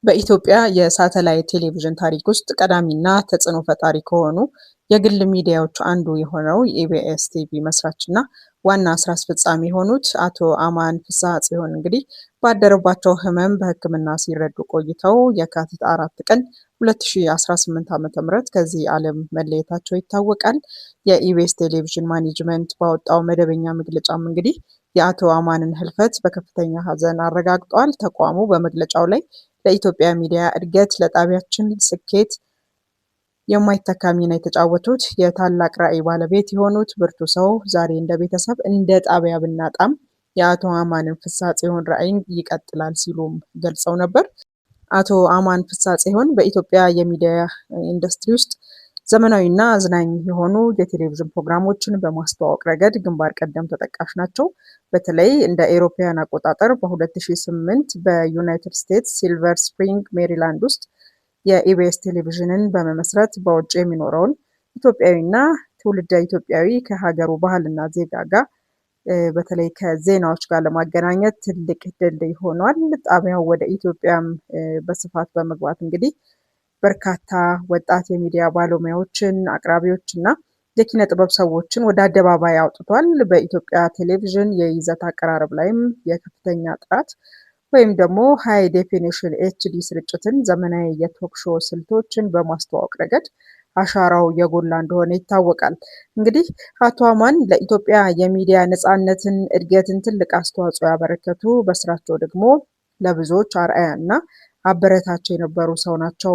በኢትዮጵያ የሳተላይት ቴሌቪዥን ታሪክ ውስጥ ቀዳሚና ተጽዕኖ ፈጣሪ ከሆኑ የግል ሚዲያዎች አንዱ የሆነው የኢቢኤስ ቲቪ መስራችና ዋና ስራ አስፈጻሚ የሆኑት አቶ አማን ፍስሐ ጽዮን እንግዲህ ባደረባቸው ህመም በሕክምና ሲረዱ ቆይተው የካቲት 4 ቀን 2018 ዓ.ም ከዚህ ዓለም መለየታቸው ይታወቃል። የኢቢኤስ ቴሌቪዥን ማኔጅመንት ባወጣው መደበኛ መግለጫም እንግዲህ የአቶ አማንን ህልፈት በከፍተኛ ሀዘን አረጋግጧል። ተቋሙ በመግለጫው ላይ ለኢትዮጵያ ሚዲያ እድገት ለጣቢያችን ስኬት የማይተካ ሚና የተጫወቱት የታላቅ ራዕይ ባለቤት የሆኑት ብርቱ ሰው ዛሬ እንደ ቤተሰብ እንደ ጣቢያ ብናጣም የአቶ አማንን ፍስሐ ጽዮን ራዕይ ይቀጥላል ሲሉም ገልጸው ነበር። አቶ አማን ፍስሐ ጽዮን በኢትዮጵያ የሚዲያ ኢንዱስትሪ ውስጥ ዘመናዊና አዝናኝ የሆኑ የቴሌቪዥን ፕሮግራሞችን በማስተዋወቅ ረገድ ግንባር ቀደም ተጠቃሽ ናቸው። በተለይ እንደ አውሮፓውያን አቆጣጠር በ2008 በዩናይትድ ስቴትስ ሲልቨር ስፕሪንግ ሜሪላንድ ውስጥ የኢቢኤስ ቴሌቪዥንን በመመስረት በውጭ የሚኖረውን ኢትዮጵያዊና ትውልደ ኢትዮጵያዊ ከሀገሩ ባህልና ዜጋ ጋር በተለይ ከዜናዎች ጋር ለማገናኘት ትልቅ ድልድይ ሆኗል። ጣቢያው ወደ ኢትዮጵያም በስፋት በመግባት እንግዲህ በርካታ ወጣት የሚዲያ ባለሙያዎችን፣ አቅራቢዎችና የኪነ ጥበብ ሰዎችን ወደ አደባባይ አውጥቷል። በኢትዮጵያ ቴሌቪዥን የይዘት አቀራረብ ላይም የከፍተኛ ጥራት ወይም ደግሞ ሃይ ዴፊኒሽን ኤችዲ ስርጭትን፣ ዘመናዊ የቶክ ሾው ስልቶችን በማስተዋወቅ ረገድ አሻራው የጎላ እንደሆነ ይታወቃል። እንግዲህ አቶ አማን ለኢትዮጵያ የሚዲያ ነፃነትን፣ እድገትን ትልቅ አስተዋጽኦ ያበረከቱ፣ በስራቸው ደግሞ ለብዙዎች አርአያ እና አበረታቸው የነበሩ ሰው ናቸው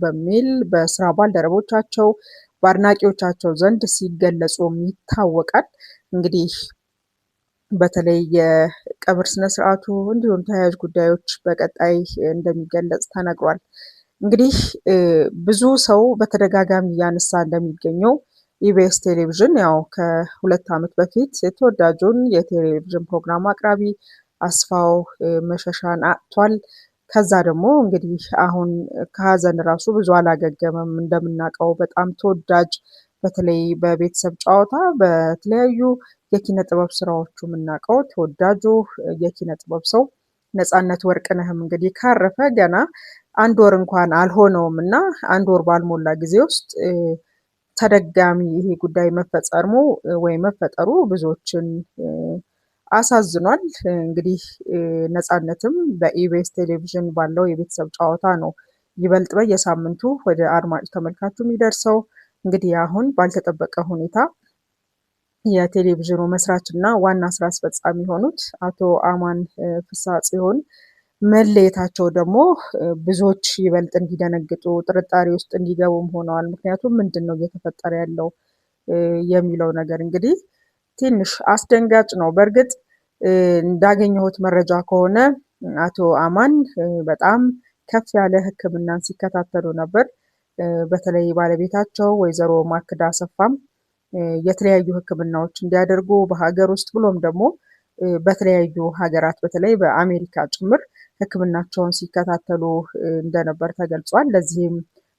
በሚል በስራ ባልደረቦቻቸው በአድናቂዎቻቸው ዘንድ ሲገለጹም ይታወቃል። እንግዲህ በተለይ የቀብር ስነስርዓቱ እንዲሁም ተያያዥ ጉዳዮች በቀጣይ እንደሚገለጽ ተነግሯል። እንግዲህ ብዙ ሰው በተደጋጋሚ እያነሳ እንደሚገኘው ኢቢኤስ ቴሌቪዥን ያው ከ2 ዓመት በፊት የተወዳጁን የቴሌቪዥን ፕሮግራም አቅራቢ አስፋው መሸሻን አጥቷል። ከዛ ደግሞ እንግዲህ አሁን ከሀዘን ራሱ ብዙ አላገገመም። እንደምናውቀው በጣም ተወዳጅ በተለይ በቤተሰብ ጨዋታ በተለያዩ የኪነ ጥበብ ስራዎቹ የምናውቀው ተወዳጁ የኪነ ጥበብ ሰው ነፃነት ወርቅነህም እንግዲህ ካረፈ ገና 1 ወር እንኳን አልሆነውም እና 1 ወር ባልሞላ ጊዜ ውስጥ ተደጋሚ ይሄ ጉዳይ መፈጸሙ ወይ መፈጠሩ ብዙዎችን አሳዝኗል። እንግዲህ ነፃነትም በኢቢኤስ ቴሌቪዥን ባለው የቤተሰብ ጨዋታ ነው ይበልጥ በየሳምንቱ ወደ አድማጭ ተመልካቹ የሚደርሰው። እንግዲህ አሁን ባልተጠበቀ ሁኔታ የቴሌቪዥኑ መስራች እና ዋና ስራ አስፈጻሚ የሆኑት አቶ አማን ፍስሐ ጽዮን መለየታቸው ደግሞ ብዙዎች ይበልጥ እንዲደነግጡ ጥርጣሬ ውስጥ እንዲገቡም ሆነዋል። ምክንያቱም ምንድን ነው እየተፈጠረ ያለው የሚለው ነገር እንግዲህ ትንሽ አስደንጋጭ ነው። በእርግጥ እንዳገኘሁት መረጃ ከሆነ አቶ አማን በጣም ከፍ ያለ ሕክምናን ሲከታተሉ ነበር። በተለይ ባለቤታቸው ወይዘሮ ማክዳ አሰፋም የተለያዩ ሕክምናዎች እንዲያደርጉ በሀገር ውስጥ ብሎም ደግሞ በተለያዩ ሀገራት በተለይ በአሜሪካ ጭምር ሕክምናቸውን ሲከታተሉ እንደነበር ተገልጿል። ለዚህም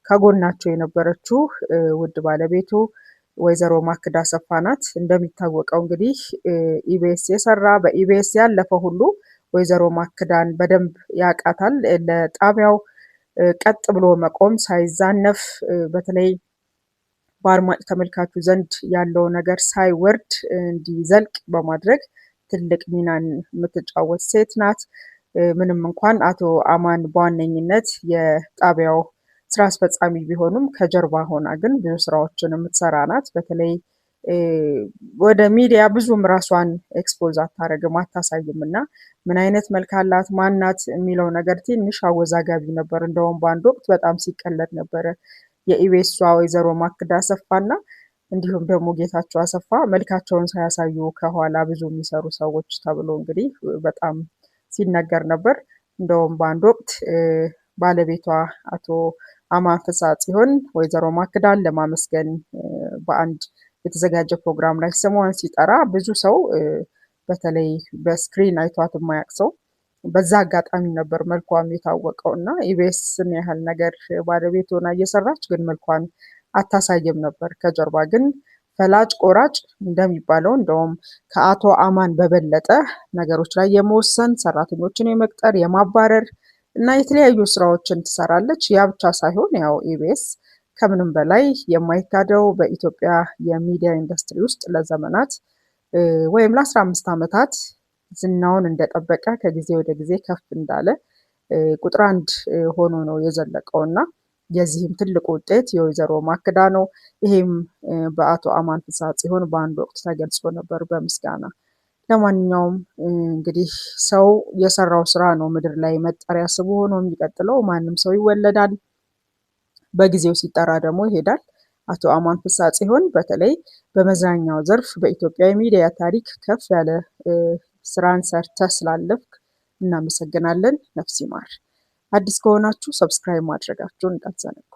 ከጎናቸው የነበረችው ውድ ባለቤቱ ወይዘሮ ማክዳ አሰፋ ናት። እንደሚታወቀው እንግዲህ ኢቢኤስ የሰራ በኢቢኤስ ያለፈ ሁሉ ወይዘሮ ማክዳን በደንብ ያውቃታል። ለጣቢያው ቀጥ ብሎ መቆም ሳይዛነፍ በተለይ በአድማጭ ተመልካቹ ዘንድ ያለው ነገር ሳይወርድ እንዲዘልቅ በማድረግ ትልቅ ሚናን የምትጫወት ሴት ናት። ምንም እንኳን አቶ አማን በዋነኝነት የጣቢያው ስራ አስፈጻሚ ቢሆኑም ከጀርባ ሆና ግን ብዙ ስራዎችን የምትሰራ ናት። በተለይ ወደ ሚዲያ ብዙም ራሷን ኤክስፖዝ አታረግም አታሳይም እና ምን አይነት መልክ አላት ማናት የሚለው ነገር ትንሽ አወዛጋቢ ነበር። እንደውም በአንድ ወቅት በጣም ሲቀለድ ነበረ። የኢቢኤሷ ወይዘሮ ማክዳ አሰፋና እንዲሁም ደግሞ ጌታቸው አሰፋ መልካቸውን ሳያሳዩ ከኋላ ብዙ የሚሰሩ ሰዎች ተብሎ እንግዲህ በጣም ሲነገር ነበር። እንደውም በአንድ ወቅት ባለቤቷ አቶ አማን ፍስሐ ጽዮን ወይዘሮ ማክዳን ለማመስገን በአንድ የተዘጋጀ ፕሮግራም ላይ ስሟን ሲጠራ ብዙ ሰው በተለይ በስክሪን አይቷት የማያውቅ ሰው በዛ አጋጣሚ ነበር መልኳም የታወቀው እና ኢቢኤስን ያህል ነገር ባለቤት ሆና እየሰራች ግን መልኳን አታሳይም ነበር። ከጀርባ ግን ፈላጭ ቆራጭ እንደሚባለው እንደውም ከአቶ አማን በበለጠ ነገሮች ላይ የመወሰን ሰራተኞችን የመቅጠር የማባረር እና የተለያዩ ስራዎችን ትሰራለች። ያ ብቻ ሳይሆን ያው ኢቢኤስ ከምንም በላይ የማይካደው በኢትዮጵያ የሚዲያ ኢንዱስትሪ ውስጥ ለዘመናት ወይም ለ15 ዓመታት ዝናውን እንደጠበቀ ከጊዜ ወደ ጊዜ ከፍ እንዳለ ቁጥር አንድ ሆኖ ነው የዘለቀው እና የዚህም ትልቁ ውጤት የወይዘሮ ማክዳ ነው። ይሄም በአቶ አማን ፍስሐ ጽዮን በአንድ ወቅት ተገልጾ ነበር በምስጋና። ለማንኛውም እንግዲህ ሰው የሰራው ስራ ነው ምድር ላይ መጠሪያ ስሙ ሆኖ የሚቀጥለው። ማንም ሰው ይወለዳል፣ በጊዜው ሲጠራ ደግሞ ይሄዳል። አቶ አማን ፍስሐ ጽዮን በተለይ በመዝናኛው ዘርፍ በኢትዮጵያ የሚዲያ ታሪክ ከፍ ያለ ስራን ሰርተህ ስላለፍክ እናመሰግናለን። ነፍስ ይማር። አዲስ ከሆናችሁ ሰብስክራይብ ማድረጋችሁን እንዳትዘነጉ።